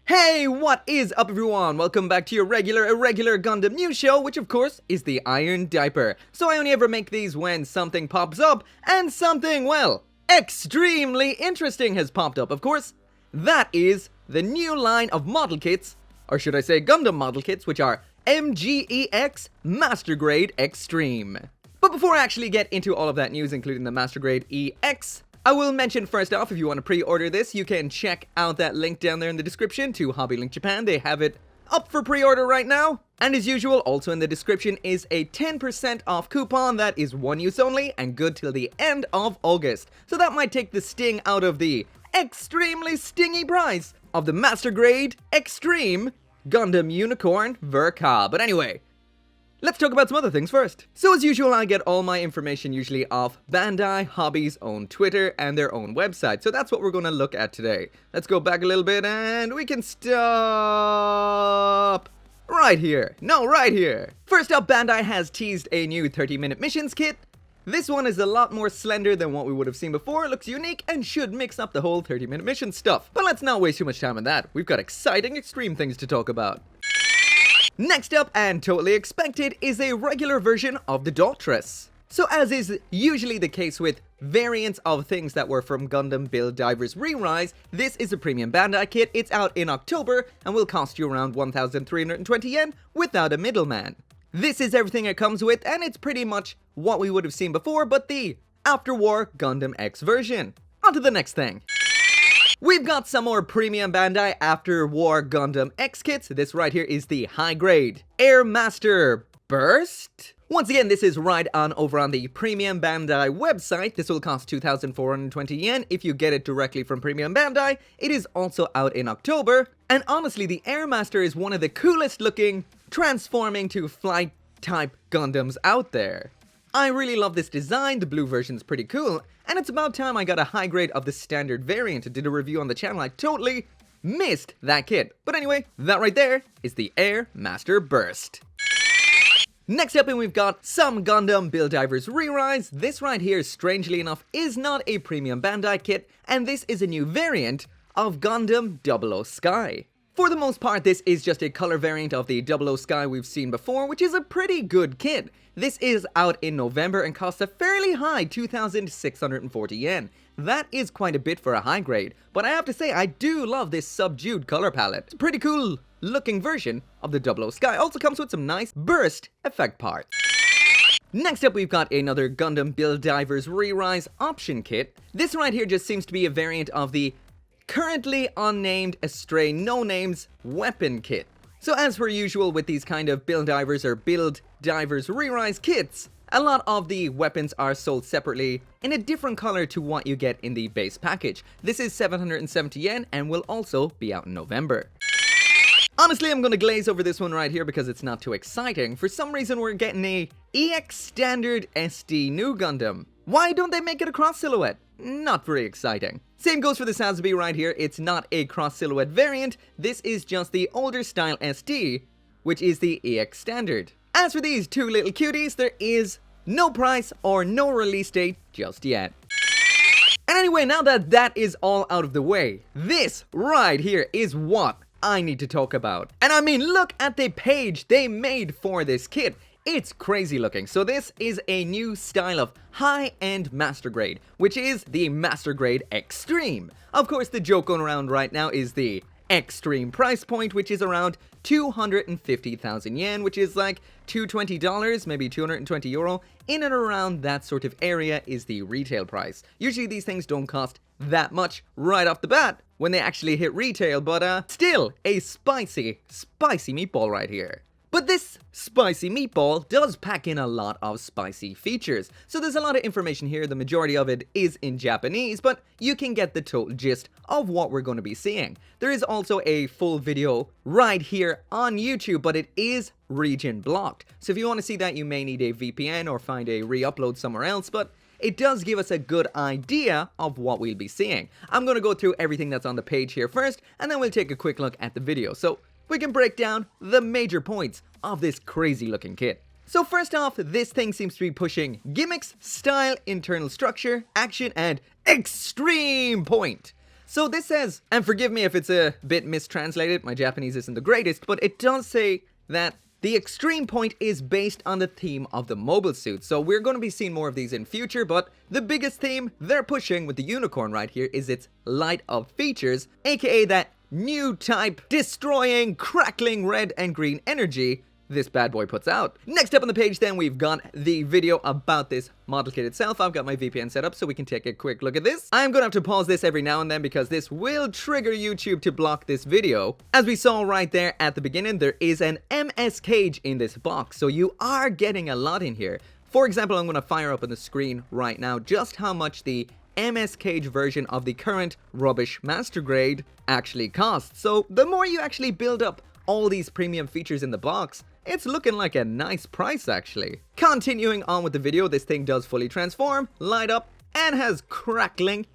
Hey, what is up everyone? Welcome back to your irregular Gundam news show, which of course is the Iron Diaper. So I only ever make these when something pops up, and something, well, extremely interesting has popped up, of course. That is the new line of model kits, or should I say Gundam model kits, which are MGEX Master Grade Extreme. But before I actually get into all of that news, including the Master Grade EX, I will mention first off, if you want to pre-order this, you can check out that link down there in the description to Hobby Link Japan. They have it up for pre-order right now. And as usual, also in the description is a 10% off coupon that is one use only and good till the end of August. So that might take the sting out of the extremely stingy price of the Master Grade Extreme Gundam Unicorn Verka. But anyway, let's talk about some other things first. So as usual, I get all my information usually off Bandai Hobby's own Twitter and their own website. So that's what we're going to look at today. Let's go back a little bit and we can stop right here. No, right here. First up, Bandai has teased a new 30-minute missions kit. This one is a lot more slender than what we would have seen before. It looks unique and should mix up the whole 30-minute mission stuff. But let's not waste too much time on that. We've got exciting extreme things to talk about. Next up, and totally expected, is a regular version of the Daughters. So as is usually the case with variants of things that were from Gundam Build Divers Re-Rise, this is a premium Bandai kit. It's out in October and will cost you around 1,320 yen without a middleman. This is everything it comes with, and it's pretty much what we would have seen before, but the after-war Gundam X version. On to the next thing. We've got some more premium Bandai after-war Gundam X kits. This right here is the high-grade Air Master Burst. Once again, this is right on over on the premium Bandai website. This will cost 2,420 yen if you get it directly from premium Bandai. It is also out in October. And honestly, the Air Master is one of the coolest looking transforming to flight type Gundams out there. I really love this design. The blue version is pretty cool. And it's about time I got a high grade of the standard variant and did a review on the channel. I totally missed that kit. But anyway, that right there is the Air Master Burst. Next up, and we've got some Gundam Build Divers Re-Rise. This right here, strangely enough, is not a premium Bandai kit, and this is a new variant of Gundam 00 Sky. For the most part, this is just a color variant of the 00 Sky we've seen before, which is a pretty good kit. This is out in November and costs a fairly high 2,640 yen. That is quite a bit for a high grade, but I have to say I do love this subdued color palette. It's a pretty cool looking version of the 00 Sky. Also comes with some nice burst effect parts. Next up, we've got another Gundam Build Divers Re-Rise option kit. This right here just seems to be a variant of the currently unnamed Astray No Names weapon kit. So as per usual with these kind of Build Divers or Build Divers Re-Rise kits, a lot of the weapons are sold separately in a different color to what you get in the base package. This is 770 yen and will also be out in November. Honestly, I'm gonna glaze over this one right here because it's not too exciting. For some reason, we're getting a EX Standard SD New Gundam. Why don't they make it a cross silhouette? Not very exciting. Same goes for the Sazabi right here. It's not a cross silhouette variant. This is just the older style SD, which is the EX Standard. As for these two little cuties, there is no price or no release date just yet. And anyway, now that that is all out of the way, this right here is what I need to talk about. And I mean, look at the page they made for this kit. It's crazy looking. So this is a new style of high-end Master Grade, which is the Master Grade Extreme. Of course, the joke going around right now is the Extreme price point, which is around 250,000 yen, which is like $220, maybe 220 euro. In and around that sort of area is the retail price. Usually these things don't cost that much right off the bat when they actually hit retail, but still a spicy meatball right here. But this spicy meatball does pack in a lot of spicy features. So there's a lot of information here. The majority of it is in Japanese, but you can get the total gist of what we're going to be seeing. There is also a full video right here on YouTube, but it is region blocked. So if you want to see that, you may need a VPN or find a re-upload somewhere else, but it does give us a good idea of what we'll be seeing. I'm going to go through everything that's on the page here first, and then we'll take a quick look at the video. So we can break down the major points of this crazy looking kit. So first off, this thing seems to be pushing gimmicks, style, internal structure, action, and extreme point. So this says, and forgive me if it's a bit mistranslated, my Japanese isn't the greatest, but it does say that the extreme point is based on the theme of the mobile suit. So we're going to be seeing more of these in future, but the biggest theme they're pushing with the unicorn right here is its light up features, aka that new type destroying, crackling red and green energy this bad boy puts out. Next up on the page then we've got the video about this model kit itself. I've got my VPN set up so we can take a quick look at this. I'm gonna have to pause this every now and then because this will trigger YouTube to block this video. As we saw right there at the beginning, there is an MS cage in this box, so you are getting a lot in here. For example, I'm gonna fire up on the screen right now just how much the MS cage version of the current rubbish master grade actually costs. So the more you actually build up all these premium features in the box, it's looking like a nice price actually. Continuing on with the video, this thing does fully transform, light up, and has crackling,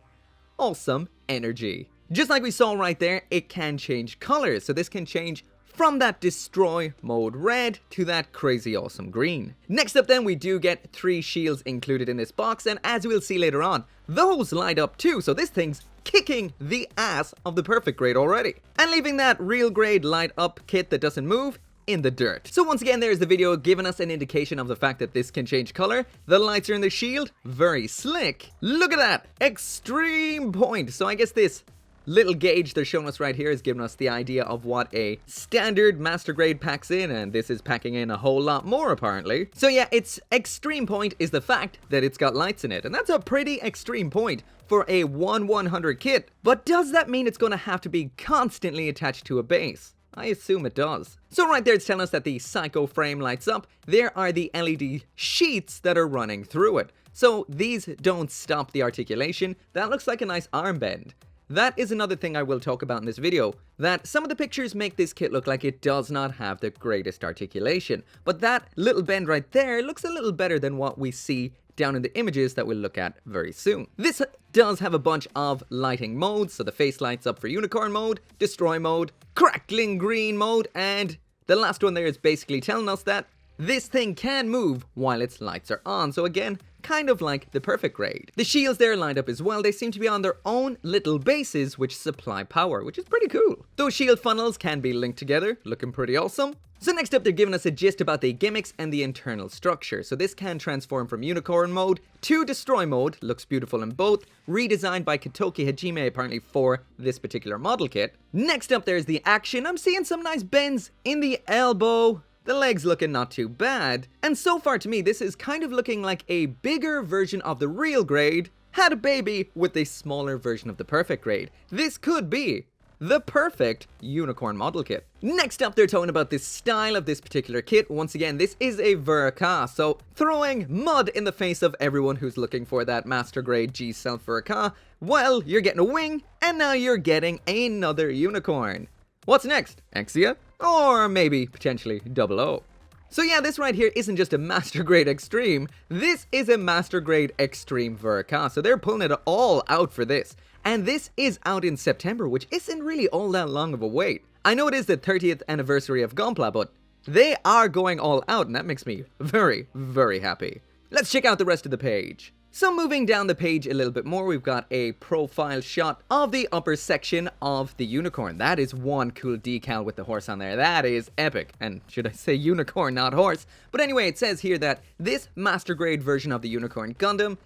awesome energy. Just like we saw right there, it can change colors. So this can change from that destroy mode red to that crazy awesome green. Next up then, we do get 3 shields included in this box, and as we'll see later on, those light up too, so this thing's kicking the ass of the perfect grade already. And leaving that real grade light up kit that doesn't move in the dirt. So once again, there's the video giving us an indication of the fact that this can change color. The lights are in the shield, very slick. Look at that, extreme point. So I guess this little gauge they're showing us right here is giving us the idea of what a standard master grade packs in, and this is packing in a whole lot more apparently. So yeah, its extreme point is the fact that it's got lights in it, and that's a pretty extreme point for a 1/100 kit. But does that mean it's going to have to be constantly attached to a base? I assume it does. So right there it's telling us that the Psycho frame lights up. There are the LED sheets that are running through it. So these don't stop the articulation. That looks like a nice arm bend. That is another thing I will talk about in this video, that some of the pictures make this kit look like it does not have the greatest articulation. But that little bend right there looks a little better than what we see down in the images that we'll look at very soon. This does have a bunch of lighting modes, so the face lights up for unicorn mode, destroy mode, crackling green mode, and the last one there is basically telling us that this thing can move while its lights are on, so again, kind of like the perfect grade. The shields there lined up as well. They seem to be on their own little bases which supply power, which is pretty cool. Those shield funnels can be linked together, looking pretty awesome. So next up, they're giving us a gist about the gimmicks and the internal structure. So this can transform from unicorn mode to destroy mode, looks beautiful in both, redesigned by Katoki Hajime apparently for this particular model kit. Next up, there's the action. I'm seeing some nice bends in the elbow. The legs looking not too bad, and so far to me this is kind of looking like a bigger version of the real grade had a baby with a smaller version of the perfect grade. This could be the perfect unicorn model kit. Next up, they're talking about the style of this particular kit. Once again, this is a Verka, so throwing mud in the face of everyone who's looking for that master grade G Self Verka. Well, you're getting a wing, and now you're getting another unicorn. What's next? Exia? Or maybe potentially 00. So yeah, this right here isn't just a Master Grade Extreme, this is a Master Grade Extreme Verka, so they're pulling it all out for this. And this is out in September, which isn't really all that long of a wait. I know it is the 30th anniversary of Gunpla, but they are going all out, and that makes me very, very happy. Let's check out the rest of the page. So moving down the page a little bit more, we've got a profile shot of the upper section of the unicorn. That is one cool decal with the horse on there. That is epic. And should I say unicorn, not horse? But anyway, it says here that this master grade version of the Unicorn Gundam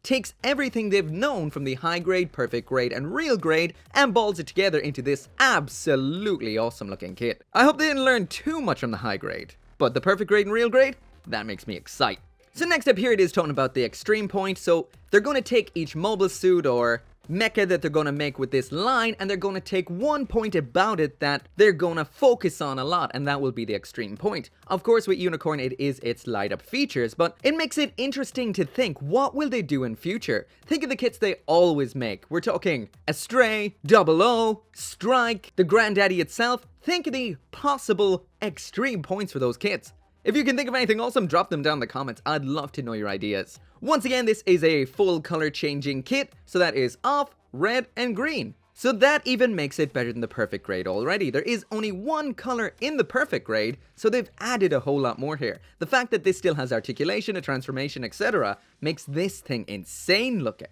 takes everything they've known from the high grade, perfect grade, and real grade and balls it together into this absolutely awesome looking kit. I hope they didn't learn too much from the high grade, but the perfect grade and real grade, that makes me excited. So next up here it is talking about the extreme point. So they're going to take each mobile suit or mecha that they're going to make with this line, and they're going to take one point about it that they're going to focus on a lot, and that will be the extreme point. Of course, with Unicorn it is its light up features, but it makes it interesting to think, what will they do in future? Think of the kits they always make. We're talking Astray, 00, Strike, the Granddaddy itself. Think of the possible extreme points for those kits. If you can think of anything awesome, drop them down in the comments. I'd love to know your ideas. Once again, this is a full color changing kit, so that is off, red, and green. So that even makes it better than the perfect grade already. There is only one color in the perfect grade, so they've added a whole lot more here. The fact that this still has articulation, a transformation, etc. makes this thing insane looking.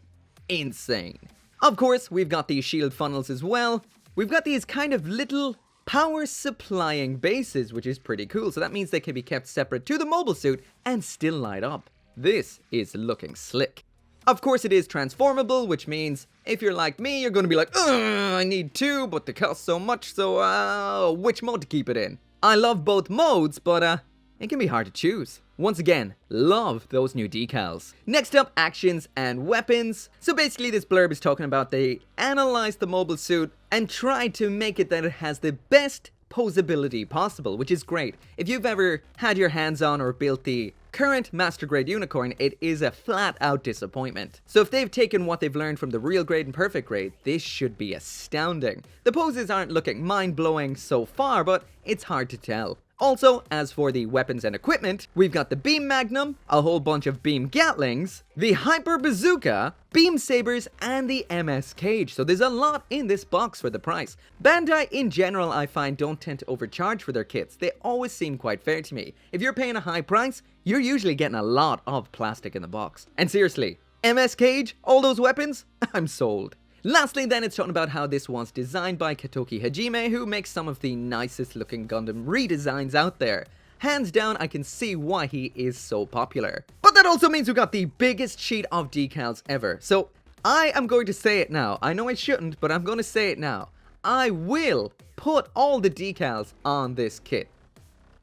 Insane. Of course, we've got these shield funnels as well. We've got these kind of little power supplying bases, which is pretty cool. So that means they can be kept separate to the mobile suit and still light up. This is looking slick. Of course, it is transformable, which means if you're like me, you're going to be like, I need two, but they cost so much, so which mode to keep it in? I love both modes, but it can be hard to choose. Once again, love those new decals. Next up, actions and weapons. So basically this blurb is talking about they analyzed the mobile suit and tried to make it that it has the best posability possible, which is great. If you've ever had your hands on or built the current Master Grade Unicorn, it is a flat out disappointment. So if they've taken what they've learned from the Real Grade and Perfect Grade, this should be astounding. The poses aren't looking mind-blowing so far, but it's hard to tell. Also, as for the weapons and equipment, we've got the Beam Magnum, a whole bunch of Beam Gatlings, the Hyper Bazooka, Beam Sabers, and the MS Cage. So there's a lot in this box for the price. Bandai in general, I find, don't tend to overcharge for their kits. They always seem quite fair to me. If you're paying a high price, you're usually getting a lot of plastic in the box. And seriously, MS Cage, all those weapons, I'm sold. Lastly then, it's talking about how this was designed by Katoki Hajime, who makes some of the nicest looking Gundam redesigns out there. Hands down, I can see why he is so popular. But that also means we got the biggest sheet of decals ever. So I am going to say it now. I know I shouldn't, but I'm going to say it now. I will put all the decals on this kit.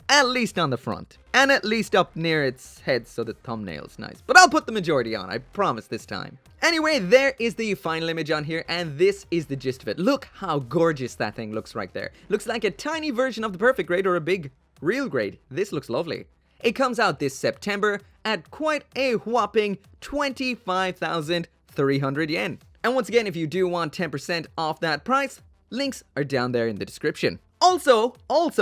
At least on the front. And at least up near its head so the thumbnail's nice. But I'll put the majority on, I promise this time. Anyway, there is the final image on here, and this is the gist of it. Look how gorgeous that thing looks right there. Looks like a tiny version of the Perfect Grade or a big Real Grade. This looks lovely. It comes out this September at quite a whopping 25,300 yen. And once again, if you do want 10% off that price, links are down there in the description. Also,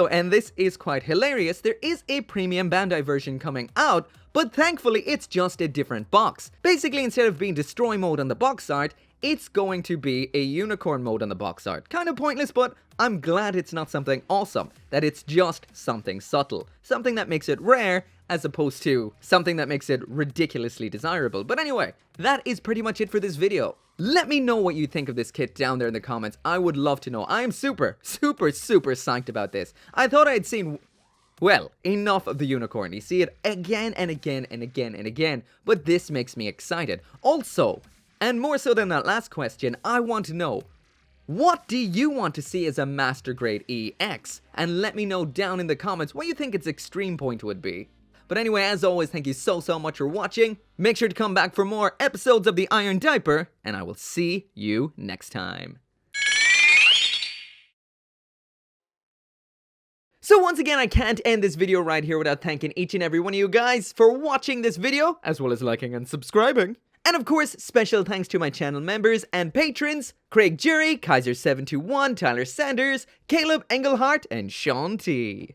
and this is quite hilarious, there is a premium Bandai version coming out, but thankfully it's just a different box. Basically, instead of being destroy mode on the box art, it's going to be a unicorn mode on the box art. Kind of pointless, but I'm glad it's not something awesome, that it's just something subtle. Something that makes it rare, as opposed to something that makes it ridiculously desirable. But anyway, that is pretty much it for this video. Let me know what you think of this kit down there in the comments. I would love to know. I am super psyched about this. I thought I had seen, well, enough of the unicorn. You see it again and again and again and again, but this makes me excited. Also, and more so than that last question, I want to know, what do you want to see as a Master Grade EX? And let me know down in the comments what you think its extreme point would be. But anyway, as always, thank you so much for watching. Make sure to come back for more episodes of The Iron Diaper, and I will see you next time. So once again, I can't end this video right here without thanking each and every one of you guys for watching this video, as well as liking and subscribing. And of course, special thanks to my channel members and patrons, Craig Jury, Kaiser721, Tyler Sanders, Caleb Engelhart, and Sean T.